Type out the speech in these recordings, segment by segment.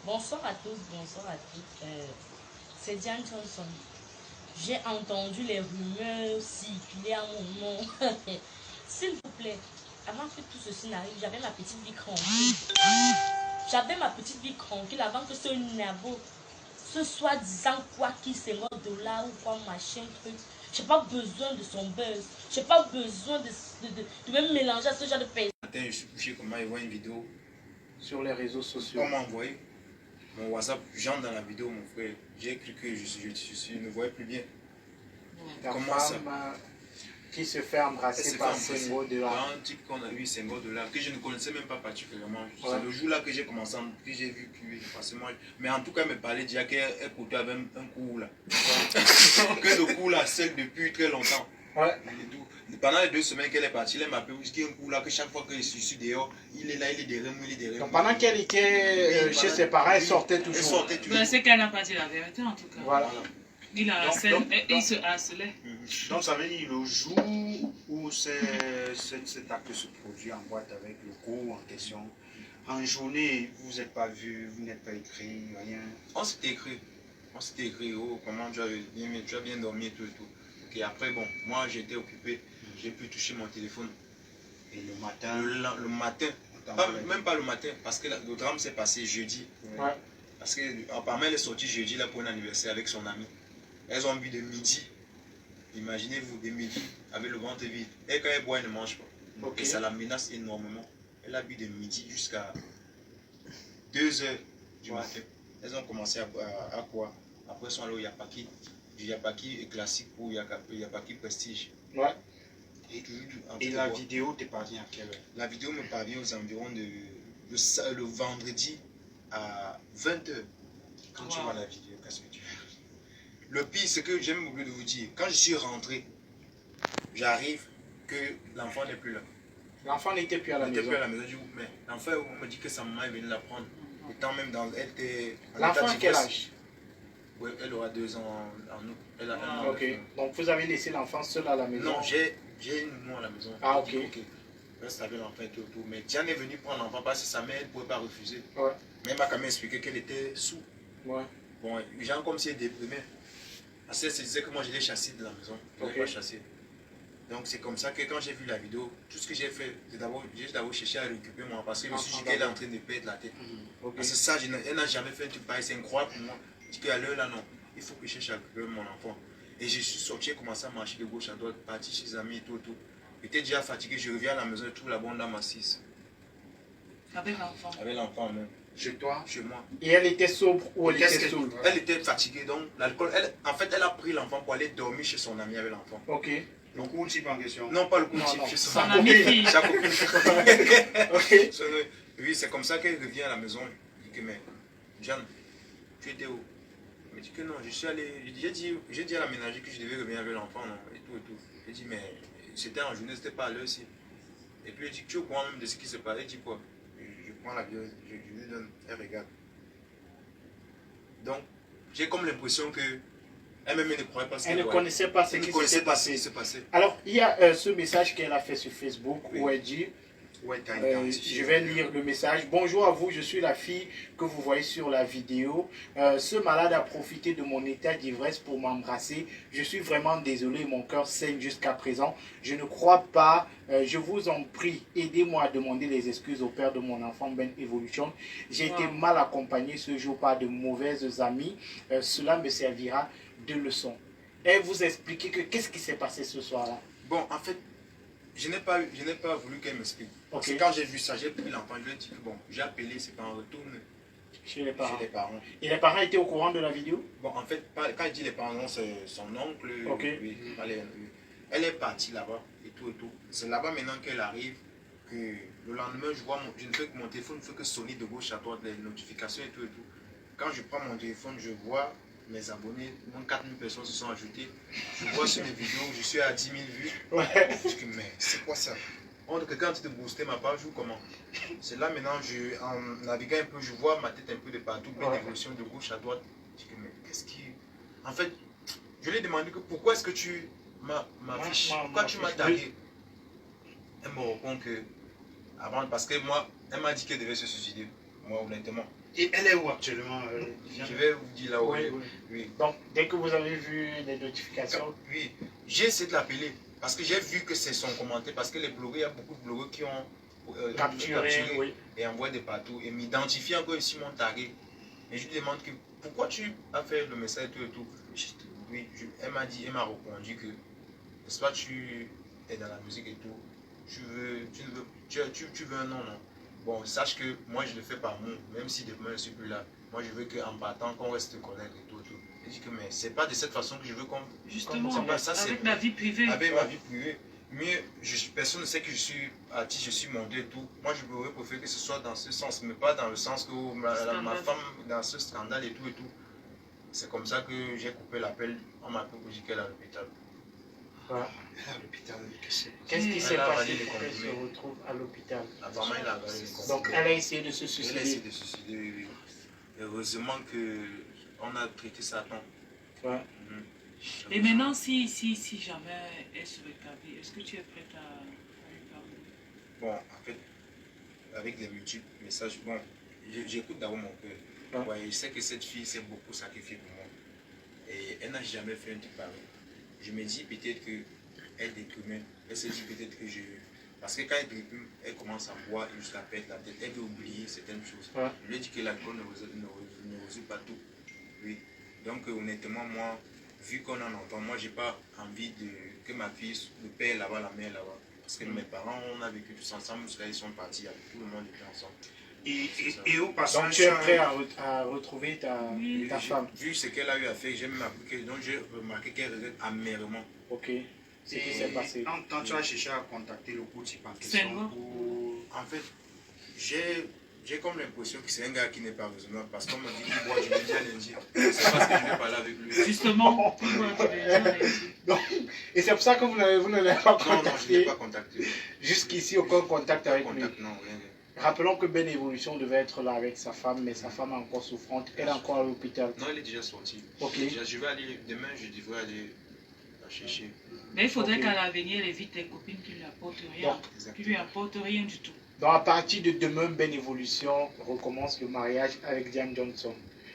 Bonsoir à tous, bonsoir à toutes. C'est Diane Johnson. J'ai entendu les rumeurs circuler à mon nom. S'il vous plaît, avant que tout ceci n'arrive, j'avais ma petite vie tranquille. J'avais ma petite vie tranquille avant que ce Nabo, ce soi-disant quoi qui $50 ou quoi machin truc. J'ai pas besoin de son buzz. J'ai pas besoin de me mélanger à ce genre de personnes. Matin, je suis couché comme il voit une vidéo sur les réseaux sociaux. On m'a envoyé mon WhatsApp, j'entre dans la vidéo, mon frère. J'ai cru que je ne voyais plus bien. Ta Comment femme ça qui se fait embrasser par Senghor de là. Un type qu'on a vu, Senghor de là, que je ne connaissais même pas particulièrement. Ouais. C'est le jour-là que j'ai commencé, que j'ai vu que forcément. Mais en tout cas, il me parlait déjà qu'elle côté avait un coup là. Que le coup là, celle depuis très longtemps. Ouais. Et tout. Pendant les 2 semaines qu'elle est partie, elle m'a appelé qu'il y a un coup là, que chaque fois que je suis dehors, il est là, il est derrière moi, il est derrière moi. Donc pendant qu'elle était chez ses parents, elle sortait toujours. Elle sortait toujours. C'est qu'elle n'a pas dit la vérité en tout cas. Voilà. Il se harcelait. Donc ça veut dire le jour où cet acte se produit en boîte avec le coup en question, en journée, vous n'êtes pas vu, vous n'êtes pas écrit, rien. On s'était écrit. On s'était écrit, oh, comment tu as bien dormi et tout et tout. Ok, après, bon, moi j'étais occupé, j'ai pu toucher mon téléphone. Et le matin, Le matin, même pas le matin, parce que le drame s'est passé jeudi. Ouais. Parce que apparemment elle est sortie jeudi là pour un anniversaire avec son ami. Elles ont bu de midi. Imaginez-vous, de midi, avec le ventre vide. Et quand elle boit, elle ne mange pas. Okay. Et ça la menace énormément. Elle a bu de midi jusqu'à 2 heures du matin. Elles ont commencé à quoi? Après, elles sont allées au Yapaki. Du Yapaki classique pour Yapaki Prestige. Ouais. Et la vidéo t'est parvenue à quelle heure? La vidéo me parvient aux environs de le vendredi à 20 h. Quand tu vois la vidéo, qu'est-ce que tu fais? Le pire, c'est que j'ai même oublié de vous dire, quand je suis rentré, j'arrive que l'enfant n'est plus là. L'enfant n'était plus à la maison. Plus à la maison. Mais l'enfant, on me dit que sa maman est venue la prendre. Étant même dans elle était. L'enfant à quel âge? Oui, elle aura 2 ans en août. Elle a 1 an. Ok. Donc vous avez laissé l'enfant seul à la maison? Non, j'ai une maman à la maison. Ah, ok. Reste avec l'enfant et tout. Mais Diane est venue prendre l'enfant parce que sa mère ne pouvait pas refuser. Ouais. Mais elle m'a quand même expliqué qu'elle était sous. Ouais. Bon, genre comme si elle déprimait. Parce qu'elle se disait que moi je l'ai chassé de la maison. Je ne l'ai pas chassé. Donc c'est comme ça que quand j'ai vu la vidéo, tout ce que j'ai fait, j'ai d'abord cherché à récupérer moi parce que je me suis dit qu'elle est en train de perdre la tête. Okay. Parce que ça, elle n'a jamais fait un truc pareil, c'est incroyable pour moi. Je dis qu'à l'heure là, non, il faut que je cherche à récupérer mon enfant. Et je suis sorti, j'ai commencé à marcher de gauche à droite, partir chez les amis et tout, tout. J'étais déjà fatigué, je reviens à la maison, je trouve la bonne dame assise. Avec l'enfant. Avec l'enfant même. Chez toi? Chez moi. Et elle était sobre ou elle était sobre? Elle était fatiguée, donc l'alcool, en fait, elle a pris l'enfant pour aller dormir chez son ami avec l'enfant. Ok. Le coup type en question? Non, pas le coup type, chez son ami. Sa copine. Ok. Oui, c'est comme ça qu'elle revient à la maison. Je dis que, mais, Jeanne, tu étais où? Elle me dit que non, je suis allé. J'ai dit à la ménager que je devais revenir avec l'enfant, non, et tout et tout. Elle dit, mais c'était en journée, c'était pas à l'heure aussi. Et puis elle dit, tu es au courant même de ce qui se passe? Elle dit quoi? Je prends la vidéo, je lui donne, elle regarde. Donc, j'ai comme l'impression que elle-même ne croyait pas ce qu'elle Elle ne connaissait pas ce qui s'est passé. Alors, il y a ce message qu'elle a fait sur Facebook où elle dit, je vais lire le message. Bonjour à vous, je suis la fille que vous voyez sur la vidéo. Ce malade a profité de mon état d'ivresse pour m'embrasser. Je suis vraiment désolé, mon cœur saigne jusqu'à présent. Je ne crois pas. Je vous en prie, aidez-moi à demander les excuses au père de mon enfant Ben Evolution. J'ai été mal accompagné ce jour par de mauvaises amies. Cela me servira de leçon. Elle vous expliquer que qu'est-ce qui s'est passé ce soir-là? Bon, en fait, je n'ai pas voulu qu'elle m'explique. Parce que quand j'ai vu ça, j'ai pris l'enfant, je lui ai dit que bon, j'ai appelé, c'est pas en retourne chez les parents. Et les parents étaient au courant de la vidéo? Bon, en fait, quand il dit les parents, c'est son oncle. Okay. Elle est partie là-bas et tout et tout. C'est là-bas maintenant qu'elle arrive, que le lendemain, je ne fais que mon téléphone ne fait que sonner de gauche à droite, les notifications et tout et tout. Quand je prends mon téléphone, je vois mes abonnés, moins 4000 personnes se sont ajoutées. Je vois sur mes vidéos, je suis à 10 000 vues. Ouais. Je dis, mais c'est quoi ça? Quelqu'un a boosté ma page ou comment? C'est là maintenant, en naviguant un peu, je vois ma tête un peu de partout, une évolution de gauche à droite. Je dis, mais qu'est-ce qui. En fait, je lui ai demandé que pourquoi est-ce que tu m'affiches? Pourquoi tu m'as tagué? Elle me répond que. Avant, parce que moi, elle m'a dit qu'elle devait se suicider. Moi, honnêtement. Et elle est où actuellement Je vais vous dire là où Oui, elle est. oui. Oui. Donc, dès que vous avez vu les notifications, Oui, j'ai essayé de l'appeler parce que j'ai vu que c'est son commentaire. Parce que les blogueurs, il y a beaucoup de blogueurs qui ont capturé, oui. et envoient des partout et m'identifient encore ici mon tagué. Et je lui demande que pourquoi tu as fait le message et tout et tout. Oui, elle m'a dit, elle m'a répondu que n'est-ce pas, tu es dans la musique et tout. Tu veux un nom, non? Bon, sache que moi je le fais par amour, même si demain je ne suis plus là. Moi je veux qu'en partant, qu'on reste connaître et tout. Je dis que mais c'est pas de cette façon que je veux qu'on. Justement, Ça, avec la vie privée. Avec ma vie privée. Mieux, personne ne sait que je suis artiste, je suis monté et tout. Moi je pourrais préférer que ce soit dans ce sens, mais pas dans le sens que ma femme dans ce scandale et tout et tout. C'est comme ça que j'ai coupé l'appel. On m'a proposé qu'elle est à l'hôpital. Voilà. Elle est à l'hôpital, qu'est-ce Qu'est-ce qui s'est Elle a passé avalé les pour qu'elle comprimés. se retrouve à l'hôpital? Apparemment, il a avalé les comprimés. Donc, elle a essayé de se Elle a suicider. essayé de se suicider, oui, oui. Heureusement qu'on a traité ça à temps. Ouais. Et maintenant, si jamais elle se rétablit, est-ce que tu es prête à lui parler? Bon, en fait, avec les multiples messages, bon, j'écoute d'abord mon cœur. Ouais, je sais que cette fille s'est beaucoup sacrifiée pour moi. Et elle n'a jamais fait un truc pareil. Je me dis peut-être qu'elle déprime. Elle se dit peut-être que je... Parce que quand elle déprime, elle commence à boire jusqu'à perdre la tête. Elle veut oublier certaines choses. Ouais. Je lui ai dit que l'alcool ne résout pas tout. Oui. Donc honnêtement, moi, vu qu'on en entend, moi j'ai pas envie que ma fille, le père là-bas, la mère là-bas. Parce que mes parents, on a vécu tous ensemble jusqu'à ils sont partis, tout le monde était ensemble. Et au passage, Donc, tu es prêt à retrouver ta femme? Vu ce qu'elle a eu à faire, j'ai même appris, donc j'ai remarqué qu'elle regrette amèrement. Ok. Ce qui s'est passé. Quand tu as cherché à contacter le coach en question pour... En fait, j'ai comme l'impression que c'est un gars qui n'est pas raisonnable parce qu'on m'a dit qu'il boit du lundi à lundi. C'est parce que je vais parler avec lui. Justement, tu vois, tu es déjà ici. Et c'est pour ça que vous ne l'avez pas Non, non, je ne l'ai contacté. pas contacté. Jusqu'ici, aucun contact avec lui. Non, rien. Rappelons que Ben Evolution devait être là avec sa femme, mais sa femme est encore souffrante. Elle est encore à l'hôpital. Non, elle est déjà sortie. Ok. Je vais aller, demain, je devrais aller la chercher. Mais il faudrait Ok. qu'à l'avenir, elle évite les copines qui ne lui apportent rien. Donc, Qui lui apportent rien du tout. Donc à partir de demain, Ben Evolution recommence le mariage avec Diane Johnson.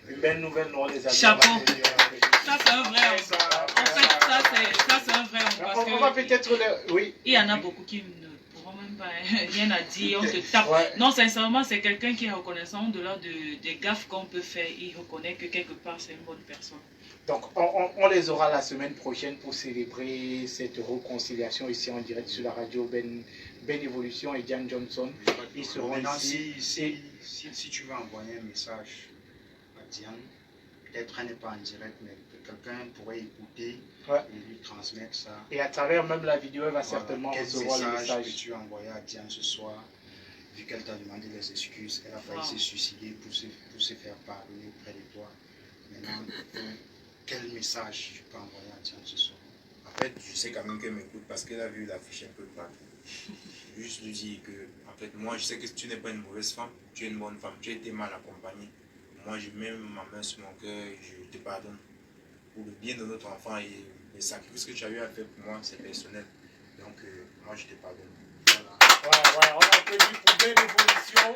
Une belle nouvelle, non, les amis. Chapeau. On va venir avec lui. Ça, c'est un vrai homme. En fait, ça, c'est un vrai homme. Parce On va que peut-être... Oui. il y en a beaucoup qui ne pourront même pas rien à dire. On se tape. Ouais. Non, sincèrement, c'est quelqu'un qui est reconnaissant au-delà des gaffes qu'on peut faire. Il reconnaît que quelque part, c'est une bonne personne. Donc on les aura la semaine prochaine pour célébrer cette réconciliation ici en direct sur la radio Ben Evolution et Diane Johnson. Ils seront Maintenant, ici. si tu veux envoyer un message à Diane, peut-être elle n'est pas en direct, mais que quelqu'un pourrait écouter Ouais. et lui transmettre ça. Et à travers même la vidéo, elle va Voilà. certainement Quel recevoir le message message. que tu as envoyé à Diane ce soir, vu qu'elle t'a demandé des excuses, elle a failli Wow. se suicider pour se faire parler auprès de toi. Maintenant, quel message tu peux envoyer à Diane ce soir? En fait, je sais quand même qu'elle m'écoute parce qu'elle a vu l'affiche un peu partout. Juste lui dire que, en fait, moi, je sais que tu n'es pas une mauvaise femme, tu es une bonne femme, tu as été mal accompagnée. Moi, je mets ma main sur mon cœur et je te pardonne. Pour le bien de notre enfant et les sacrifices que tu as eu à faire pour moi, c'est personnel. Donc, moi, je te pardonne. Voilà. On applaudit pour Ben Evolution.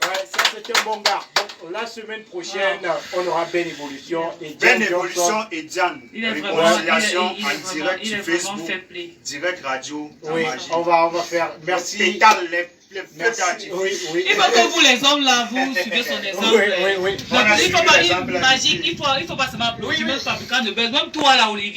Ouais, ça c'est un bon gars. Donc la semaine prochaine, on aura Ben Evolution et Ben Diane Evolution Johnson. et Diane, Il est vraiment, réconciliation il est en vraiment, direct il sur est vraiment Facebook, fair play. direct radio, la Oui, magie. on va faire. Merci. Pétale, les feux Merci. d'artifice. Oui. Il faut que vous les hommes là, vous suivez son exemple. Oui. Donc, On a il suivi faut pas l'exemple dire là. magique, il faut pas seulement applaudir, même fabricant de buzz, même toi là, Olivier.